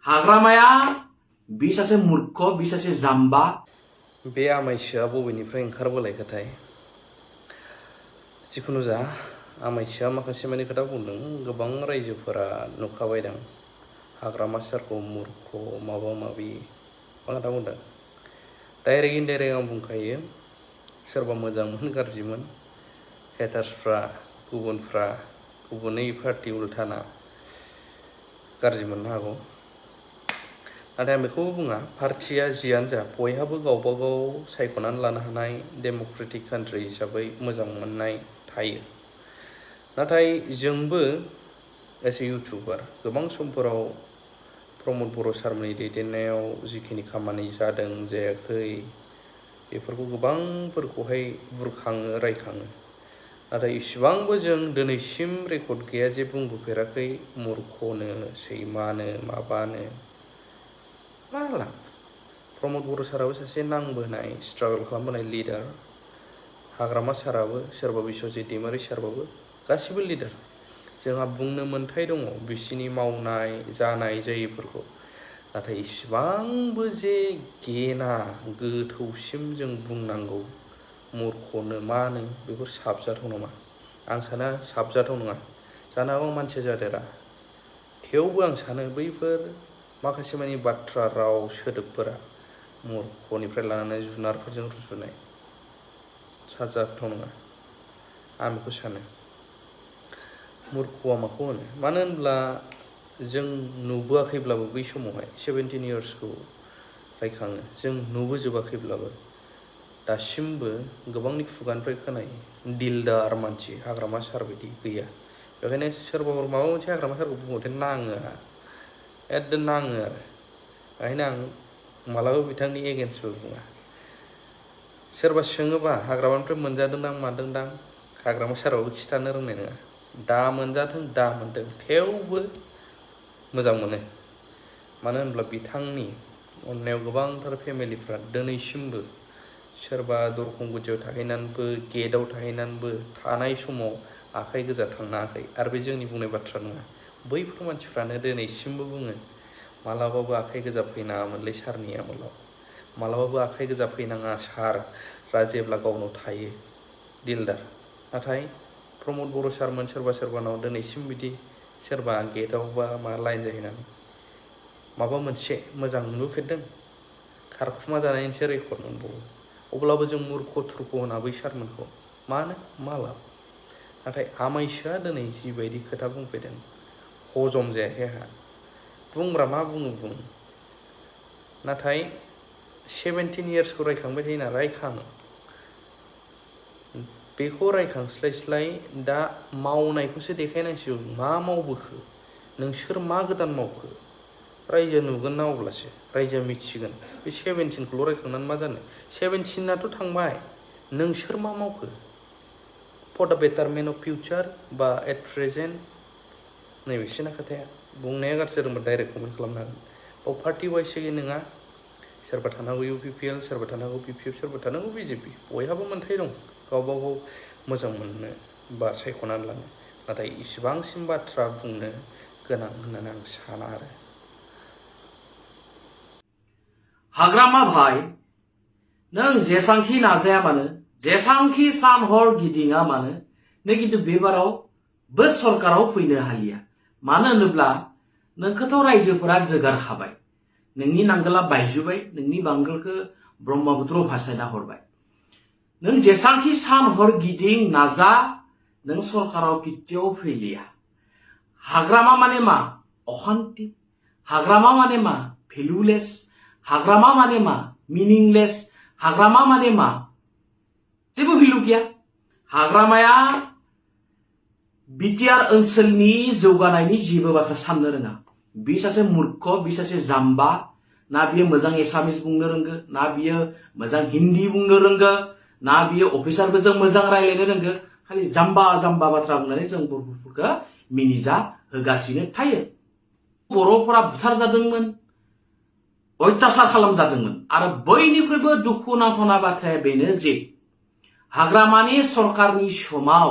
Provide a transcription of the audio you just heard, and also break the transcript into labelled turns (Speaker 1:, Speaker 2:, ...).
Speaker 1: हाग्रामाया बि सासे मुर्ख बि सासे जाम्बा
Speaker 2: बे आमायसोआ बबेनिफ्राय ओंखारबोलायखोथाय जिखुनु जा आमायसोआ माखासे माने खोथा बुंदों गोबां रायजोफोरा नुखाबायदां हाग्रामा सारखौ मुर्ख माबा माबि मा खोथा बुंदों डाइरेक्ट इनडाइरेक्ट आं बुंखायो सोरबा मोजांमोन गाज्रिमोन हेटार्सफ्रा गुबुनै पार्टि उल्थाना गाज्रि मोननो हागौ नाथाय आं बेखौबो बुङा पार्टिया जियानो जा बयहाबो गावबागाव सायख'नानै लानो हानाय डेम'क्रेटिक कान्ट्रि हिसाबै मोजां मोननाय थायो नाथाय जोंबो एस ए इउटुबार गोबां समफोराव प्रमद बर' सारमोननि दैदेननायाव जिखिनि खामानि जादों जायाखै बेफोरखौ गोबांफोरखौहाय बुरखाङो रायखाङो नाथाय इसिबांबो जों दिनैसिम रेकर्ड गैया जे बुंबोफेराखै मुर्खनो सैमानो माबानो मा लाब प्रमद बर' साराबो सासे नांबोनाय स्ट्रागल खालामबोनाय लिडार हाग्रामा साराबो सोरबा बिश्वजित दैमारि सारबाबो गासिबो लिडार जोंहा बुंनो मोन्थाय दङ बिसिनि मावनाय जानाय जायैफोरखौ नाथाय इसिबांबो जे गेना गोथौसिम जों बुंनांगौ मुर्खनो मानो बेफोर साबजाथाव नङा आं साना साबजाथाव नङा जानो हागौ मानसिया जादेरा थेवबो आं सानो बैफोर माखासे मानि बाथ्रा राव सोदोबफोरा मुर्खनिफ्राय लानानै जुनारफोरजों रुजुनाय साबजाथाव नङा आं बेखौ सानो मुर्खआ माखौ होनो मानो होनब्ला जों नुबोआखैब्लाबो बै समावहाय 17 इयार्सखौ रायखाङो जों नुबोजोबाखैब्लाबो दासिमबो गोबांनि खुगानिफ्राय खोनायो दिलदार मानसि हाग्रामा सार बायदि गैया बेखायनो सोरबाफोर माबा मोनसे हाग्रामा सारखौ बुङोथाय नाङो आंहा एकदम नाङो आरो बेखायनो आं मालाबा बिथांनि एगेन्स्टबो बुङा सोरबा सोङोबा हाग्रामानिफ्राय मोनजादोंदां मादोंदां हाग्रामा साराबो खिथानो रोंनाय नङा दा मोनजाथों दा मोनदों थेवबो मोजां मोनो मानो होनब्ला बिथांनि अननायाव गोबांथार फेमिलिफ्रा दिनैसिमबो सोरबा दरखं गुदियाव थाहैनानैबो गेटआव थाहैनानैबो थानाय समाव आखाइ गोजा थांनाङाखै आरो बे जोंनि बुंनाय बाथ्रा नङा बैफोर मानसिफ्रानो दिनैसिमबो बुङो मालाबाबो आखाइ गोजा फैनाङामोनलै सारनि आमोलाव मालाबाबो आखाइ गोजा फैनाङा सारआ जेब्ला गावनाव थायो दिलदार नाथाय प्रमद बर' सारमोन सोरबानाव दिनैसिम बिदि सोरबा गेटआव बा मा लाइन जाहैनानै माबा मोनसे मोजां नुबोफेरदों खारखुमा जानायनिसो रेकर्ड मोनबावो अब्लाबो जों मुर्ख थुर्ख होना बै सारमोनखौ मानो मा लाब नाथाय आमायसोआ दिनै जिबायदि खोथा बुंफैदों हजम जायाखै आंहा बुंब्रा मा बुङो नाथाय 17 इयार्सखौ रायखांबाय थायोना रायखां बेखौ रायखांस्लायस्लाय दा मावनायखौसो देखायनांसिगौ मा मावबोखो नोंसोर मा गोदान मावखो रायजो नुगोन ना अब्लासो रायजोआ मिथिगोन बे 17खौल' रायखांनानै मा जानो 17आथ' थांबाय नोंसोर मा मावखो फर द बेटारमेन्ट अफ फिउचार बा एट प्रेजेन्ट नैबेसोना खोथाया बुंनाया गाज्रि जादोंबा डाइरेक्ट कमेन्ट खालामनो हागोन बाव पार्टि वाइसै नङा सोरबा थानो हागौ UPPL सोरबा थानो हागौ BPF सोरबा थानो हागौ BJP बयहाबो मोन्थाय दं गावबागाव मोजां मोननो बा सायख'नानै लानो नाथाय इसिबांसिम बाथ्रा बुंनो गोनां होननानै आं साना आरो
Speaker 1: हाग्रामा भाई नों जेसांखि नाजाया मानो जेसांखि सान हर गिदिङा मानो नों किन्तु बेबाराव बे सरकाराव फैनो हालिया मानो होनोब्ला नोंखौथ' रायजोफोरा जोगारखाबाय नोंनि नांगोला बायजुबाय नोंनि बांगोलखौ ब्रह्मपुत्र भासायना हरबाय नों जेसांखि सान हर गिदिं नाजा नों सरकाराव कित्येव फैलिया हाग्रामा माने मा अशान्ति हाग्रामा माने मा भेलुलेस हाग्रामा माने मा मिनिंलेस हाग्रामा माने मा जेबो भेलु गैया हाग्रामाया बिटिआर ओनसोलनि जौगानायनि जेबो बाथ्रा साननो रोङा बि सासे मुर्ख बि सासे जाम्बा ना बियो मोजां एसामिस बुंनो रोंगो ना बियो मोजां हिन्दी बुंनो रोंगो ना बियो अफिसारफोरजों मोजां रायलायनो रोंगो खालि जाम्बा बाथ्रा बुंनानै जों बर'फोरखौ मिनिजा होगासिनो थायो बर'फोरा बुथार जादोंमोन अत्याचार खालामजादोंमोन आरो बयनिख्रुइबो दुखु नांथावना बाथ्राया बेनो जे हाग्रामानि सरकारनि समाव